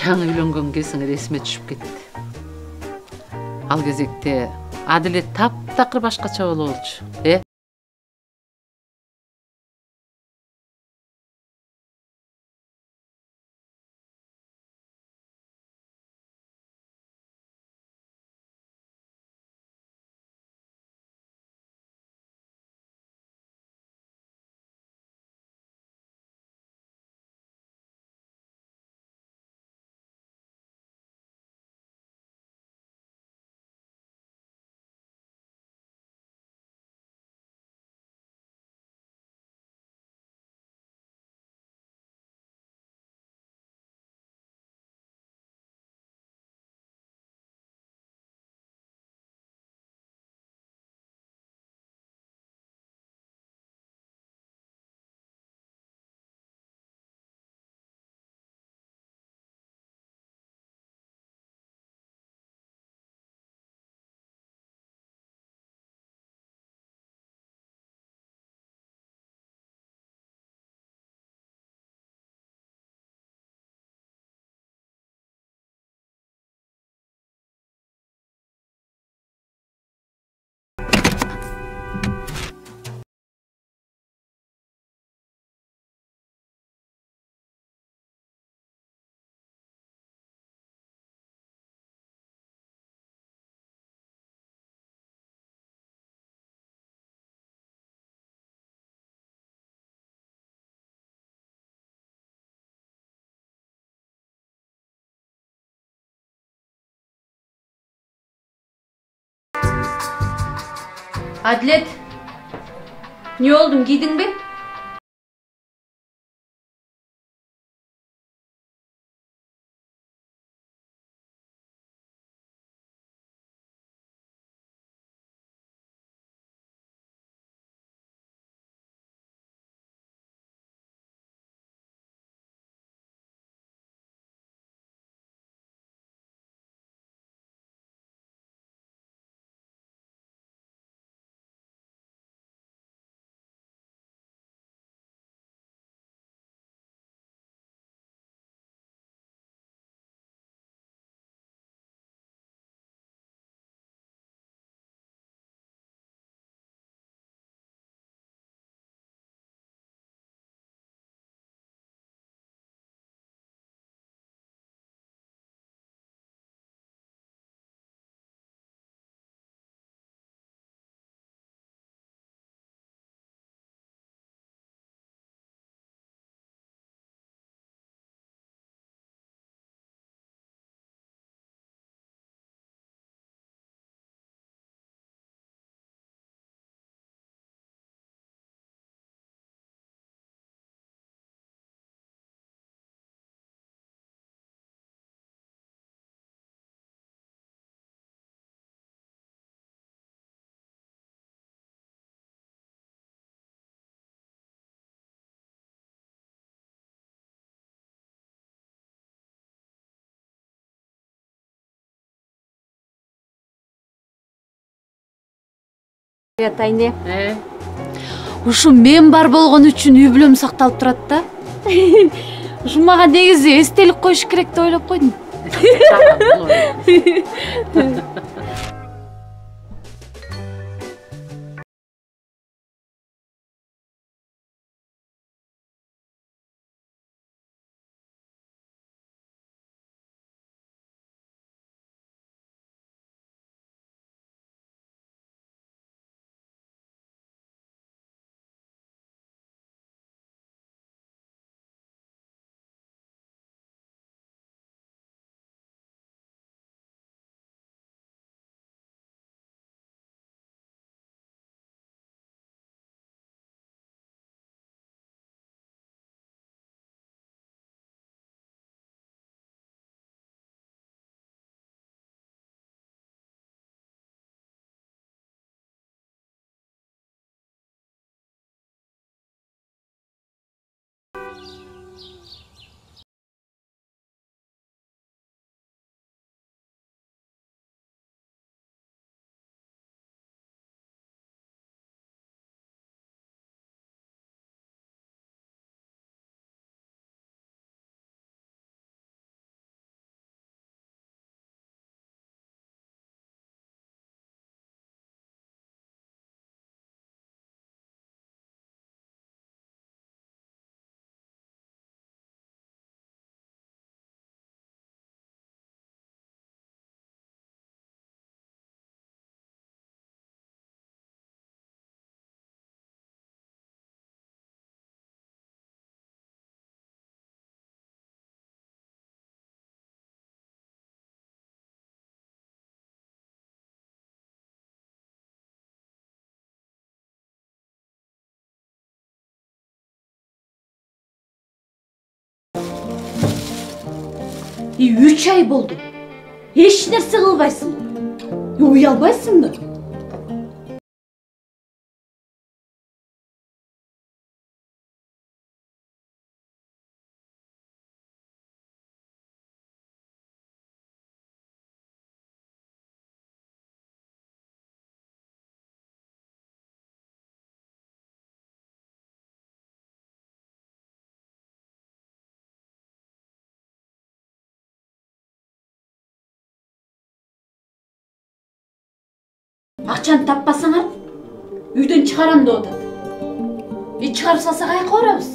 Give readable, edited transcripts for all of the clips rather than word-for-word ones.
жаңы үйлөнгөн кезиңер эсиме түшүп кетти. Ал кезекте Адилет таптакыр башкача болчу, Adlet, ne oldun, giydin mi? Атайне. Ушу мен бар болгон үчүн үй бүлөм сакталып турат да. Ушу мага негизи эстелик коюш керек деп ойлоп койдум. 3 ай болду. Эч нерсе кылбайсың. Уялбайсыңбы? Акчаны таппасаңар, үйдөн чыгарам деп атат. Чыгарып салса каяка барабыз?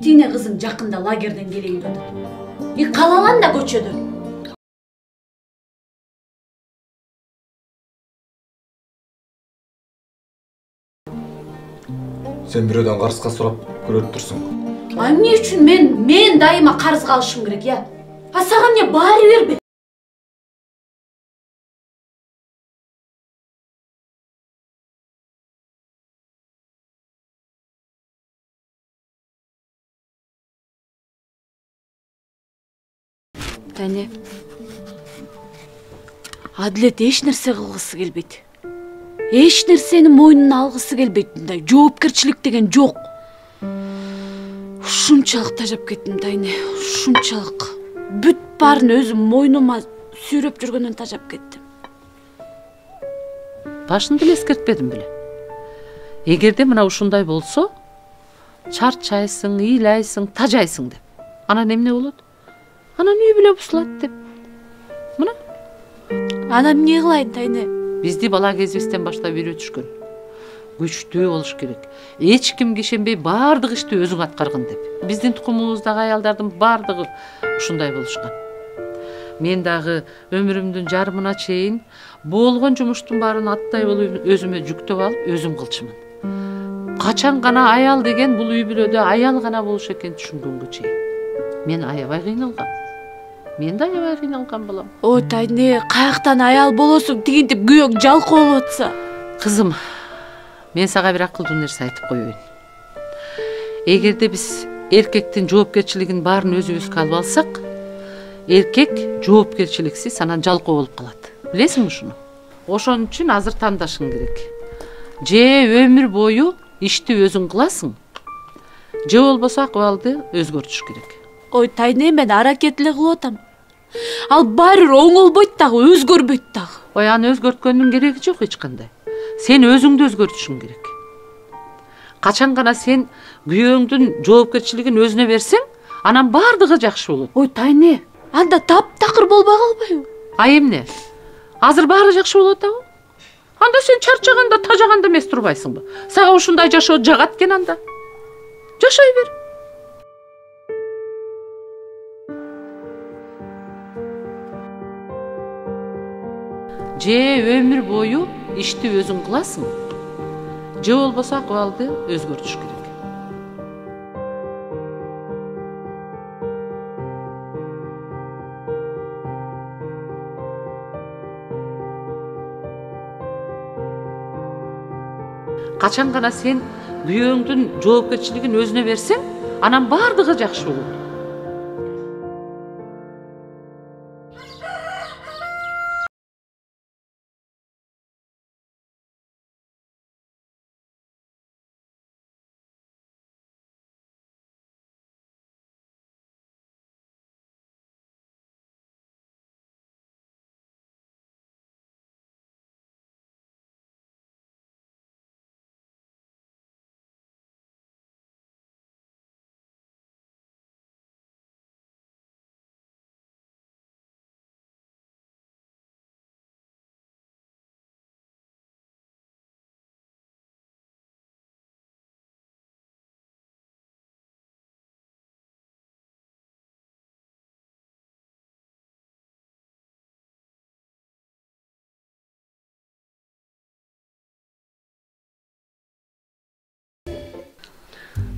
Тине кызым жакында лагерден келейин деп атат. Калалан да көчөдө. Sen birinden karıska sorap görüp dursun. Эмне үчүн мен дайыма карыз калышым керек, я? Сага эмне баары бербе? Тане, Адилет эч нерсе кылгысы келбейт. Эч нерсени мойнуна алгысы келбейт. Мындай жоопкерчилик деген жок. Ушунчалык тажап кеттим, Тайне. Ушунчалык. Бүт баарын өзүм мойнума сүйрөп жүргөндөн тажап кеттим. Башында эле эскертпедим беле. Эгерде мына ушундай болсо, чарчайсың, ыйлайсың, тажайсың деп. Анан эмне болот? Анан үй бүлө бузулат деп. Мына. Анан эмне кылайын, Тайне? Бизди бала кезибизден баштап үйрөтүшкөн. Күчтүү болуш керек. Эч кимге ишенбей баардык ишти өзүң аткаргын деп. Биздин тукумубуздагы аялдардын баардыгы ушундай болушкан. Мен дагы өмүрүмдүн жарымына чейин болгон жумуштун баарын аттай болуп өзүмө жүктөп алып, өзүм кылчумун. Качан гана аял деген бул үй бүлөдө аял гана болуш экенин түшүнгөнгө чейин. Мен аябай кыйналгам. Мен да аябай кыйналган болом. Ой, Тайне, каяктан аял болосуң, тигинтип күйөөң жалкоо болуп атса. Кызым, мен сага бир акылдуу нерсе айтып коеюн. Эгерде биз эркектин жоопкерчилигин баарын өзүбүзгө алып алсак, эркек жоопкерчиликсиз анан жалкоо болуп калат. Билесиңби ушуну? Ошон үчүн азыр тандашың керек. Же өмүр бою ишти өзүң кыласың, же болбосо акыбалды өзгөртүш керек. Ой, Тайне, мен аракет эле кылып атам. Ал баары оңолбойт дагы, өзгөрбөйт дагы. Ой, аны өзгөрткөндүн кереги жок эч кандай. Сен өзүңдү өзгөртүшүң керек. Качан гана сен күйөөңдүн жоопкерчилигин өзүнө берсең, анан баардыгы жакшы болот. Ой, Тайне, анда таптакыр болбой калбайбы? Ай эмне? Азыр баары жакшы болот дагы. Анда сен чарчаганда, тажаганда эмес турбайсыңбы? Сага ушундай жашоо жагат экен анда. Жашай бер. Же өмүр бою ишти өзүң кыласың, же болбосо акыбалды өзгөртүш керек. Качан гана сен күйөөңдүн жоопкерчилигин өзүнө берсең, анан баардыгы жакшы болот.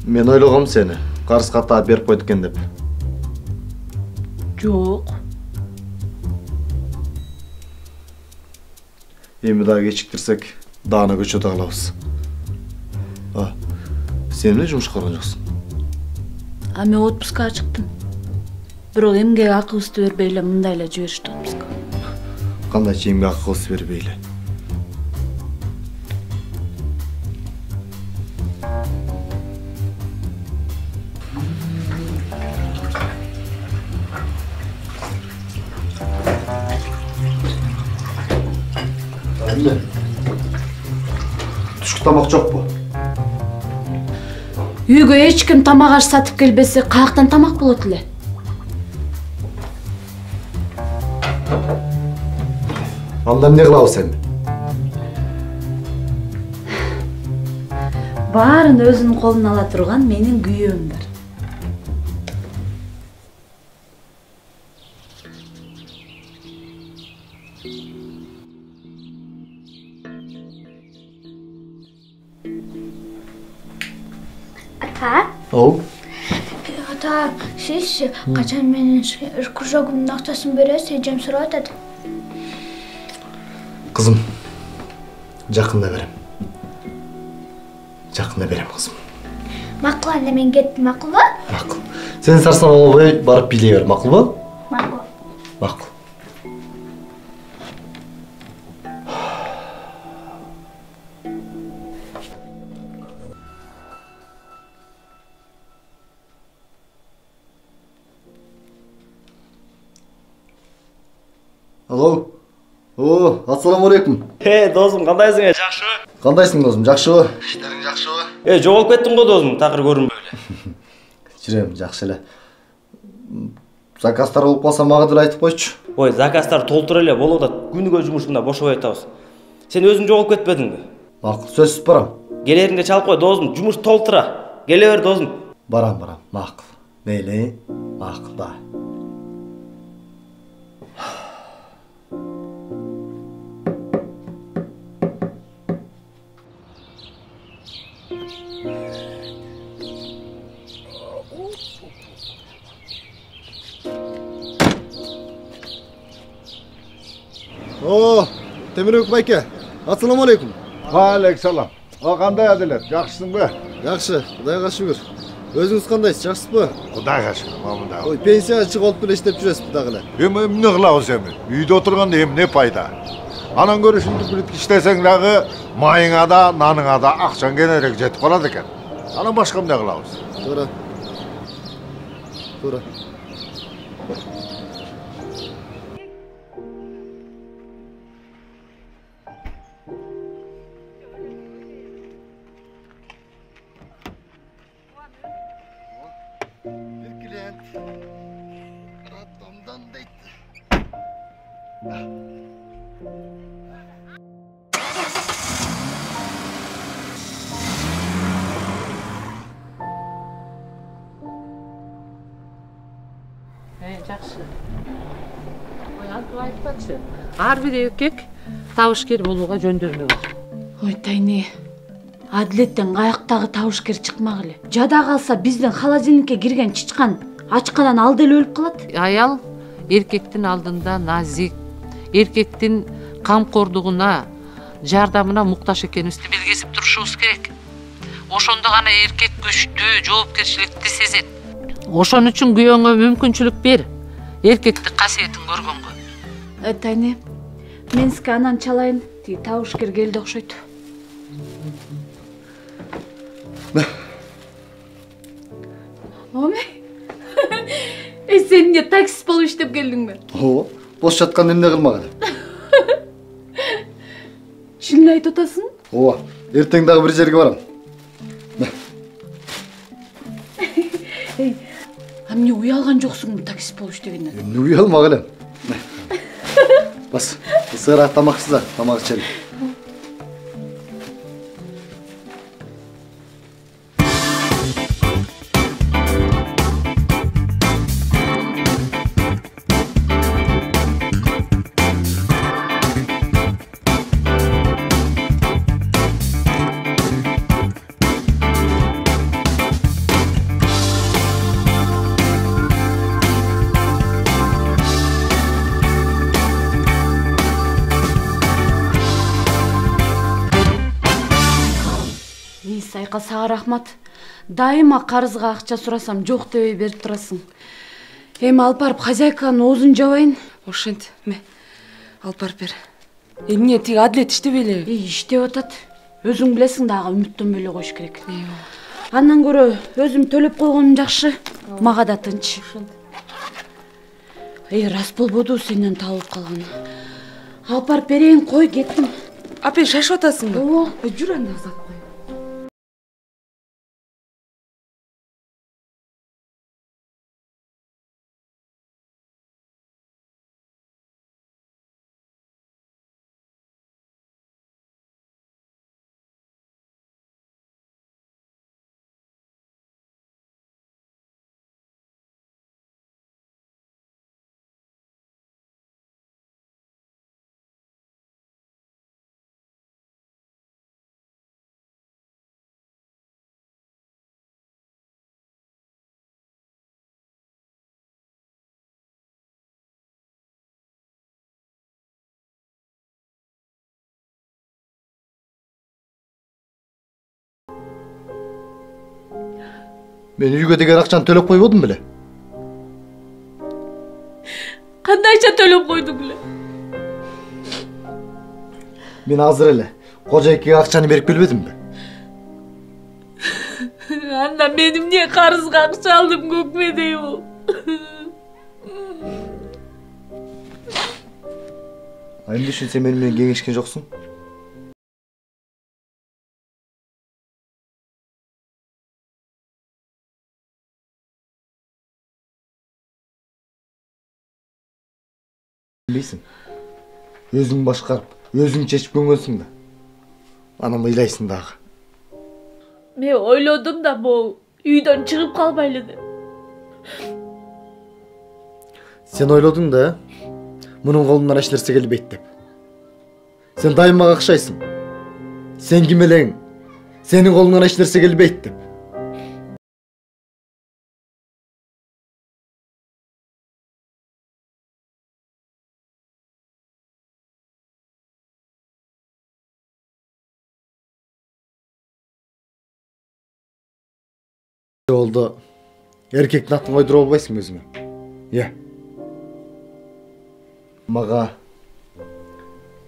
Men ойлогом seni. Карызга таап берип койду экен деп. Жок. Эми дагы кечиктирсек, даана көчөдө калабыз. А, сен эмне жумушка барган жоксуң? А мен отпускка чыктым. Бирок эмгек акыбызды бербей эле мындай эле жиберишти бизге. Кандайча эмгек акыбызды бербей эле? Эмне? Түшкү тамак жокпу? Үйгө эч ким тамак аш сатып келбесе, каяктан тамак болот эле? Анда эмне кылабыз эми? Баарын өзүнүн колуна ала турган менин күйөөм бар. Ата? Оу? Ата, siz kaçan menin krujogumdun akçaсын beresiz, эжем сурап атат. Kızım, жақында берем. Жақында берем kızım. Макул, анда мен кеттим, макулбу? Макул. Сен сарсан албай барып билей бер, макулбу? Макул. Макул. Алло. О, ассаламу алейкум. Досым, кандайсың? Жакшыбы? Кандайсың досым? Жакшыбы? Иштериң жакшыбы? Жоголуп кеттиң го досым, такыр көрүнбөй эле. Жүрөм, жакшы эле. Заказдар болуп калса мага деле айтып койчу. Ой, заказдар толтура эле болуп атат. Күнүгө жумушунда бошобой атабыз. Сен өзүң жоголуп кетпедиңби? Макул, сөзсүз барам. Келериңде чалып кой досым, жумуш толтура. Келе бер досым. Барам. Макул. Мейли, макул да. О, Темирбек байке. Ассаламу алейкум. Алейкумсалам. Кандай адилет? Жакшысыңбы? Жакшы, Кудайга шүгүр. Өзүңүз кандайсыз, жакшысызбы? Кудайга шүгүр, мамында. Ой, пенсияга чыгып эле иштеп жүрөсүз дагы эле. Эмне кылабыз эми? Үйдө отурганда эмне пайда? Анан көрө ушинтип бүлүп иштесең дагы майыңа да, наныңа да акчаң кененирээк жетип калат экен. Анан башка эмне кылабыз? Туура. Туура. Жакшы. Ой, антип айтпачы. Ар бир эркек табышкер болууга жөндөмү бар. Ой, Тайне. Адилеттен каяктагы табышкер чыкмак эле. Жада калса биздин холодильникке кирген чычкан ачкадан алды эле өлүп калат. Аял эркектин алдында назик, эркектин камкордугуна, жардамына муктаж экенибизди билгизип турушубуз керек. Ошондо гана эркек күчтүү, жоопкерчиликти сезет. Ошон үчүн күйөөңө мүмкүнчүлүк бер. Эркектик касиетин көргөнгө. Тайне, мен сизге анан чалайын. Тиги табышкер келди окшойт. Оме? Сен эмне таксист болуп иштеп келдиңби? О, бош жатканда эмне кылмак элем? Чынын айтып атасың? Ооба, эртең дагы бир жерге барам. Эмне уялган жоксуңбу таксист болуп иштегенден? Эмне уялмак элем? Бас, ысыраак тамаксыздар, тамак ичели. Сайка сага рахмат. Дайыма карызга акча сурасам жок дебей берип турасың. Эми алып барып хозяйканын оозун жабайын. Ошент, ме. Алып барып бер. Эмне тиги Адилет иштебей эле? Иштеп атат. Өзүң билесиң дагы үмүттөнбөй эле коюш керек. Андан көрө өзүм төлөп койгонум жакшы. Мага да тынч. Рас болбоду сенден табылып калган. Алып барып берейин, кой, кеттим. Апа, шашып атасыңбы? Ооба. Жүр анда узат кой. Мен үйгө деген акчаны төлөп койбодум беле? Кандайча төлөп койдуң эле? Мен азыр эле кожойкеге акчаны берип келбедимби? Анда мен эмне карызга акча алдым көкмедей бул? Эмне үчүн сен мени менен кеңешкен жоксуң? Bileysin. Özün başkarıp, özün çeşip kөнгөнсүң да. Анан ыйлайсың дагы. Мен ойлодум да бул үйдөн чыгып калбайлы деп. Сен ойлодуң да, мунун колунан эч нерсе келбейт деп. Сен дайыма какшайсың. Сен ким элең? Сенин колуңан эч нерсе келбейт деп. Oldu. Erkektin атын койдуруп албайсың өзүңө. Иә. Мага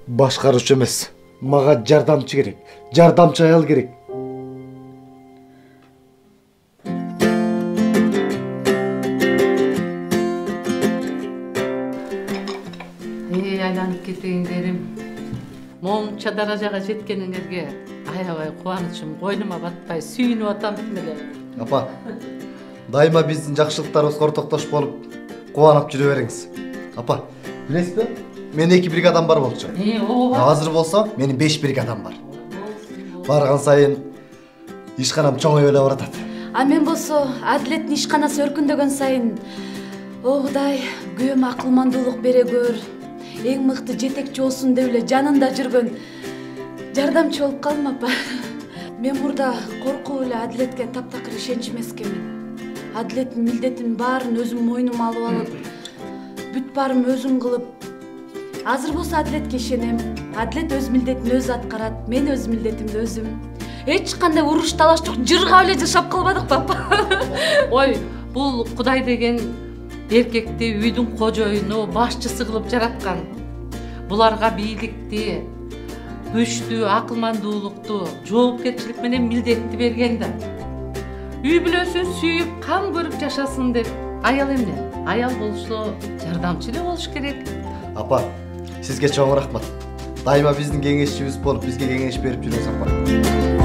башкаруучу эмес. Мага жардамчы керек. Жардамчы аял керек. Айланып кетейиндерим. Монча даражага жеткениңерге аябай кубанычым койнума батпай сүйүнүп атам эле. Апа, дайыма биздин жакшылыктарыбызга ортоктош болуп, кубанып жүрө бериңиз. Апа, билесизби? Менин 2 бригадам бар болчу. Ооба. Азыр болсо, менин 5 бригадам бар. Барган сайын ишканам чоңой эле баратат. А мен болсо Адилеттин ишканасы өркүндөгөн сайын, о Кудай, күйөөмө акылмандуулук бере көр. Эң мыкты жетекчи болсун деп эле жанында жүргөн жардамчы болуп калдым, апа. Мен мурда коркуп эле Адилетке таптакыр ишенчмескенмин. Адилеттин милдетин баарын өзүм мойнума алып алып, бүт баарым өзүм кылып. Азыр болсо Адилетке ишенем. Адилет өз милдетин өзү аткарат, мен өз милдетимди өзүм. Эч кандай уруш талаш жок, жыргап эле жашап калбадык, папа. Ой, бул Кудай деген эркекти үйдүн кожоюну, башчысы кылып жараткан. Буларга бийликти, күчтүү, акылмандуулукту, жоопкерчилик менен милдетти берген да. Үй бүлөсүн сүйүп, кам көрүп жашасын деп. Аял эмне? Аял болсо жардамчы эле болуш керек. Апа, сизге чоң рахмат. Дайыма биздин кеңешчибиз болуп, бизге кеңеш берип жүрөсүң, апа.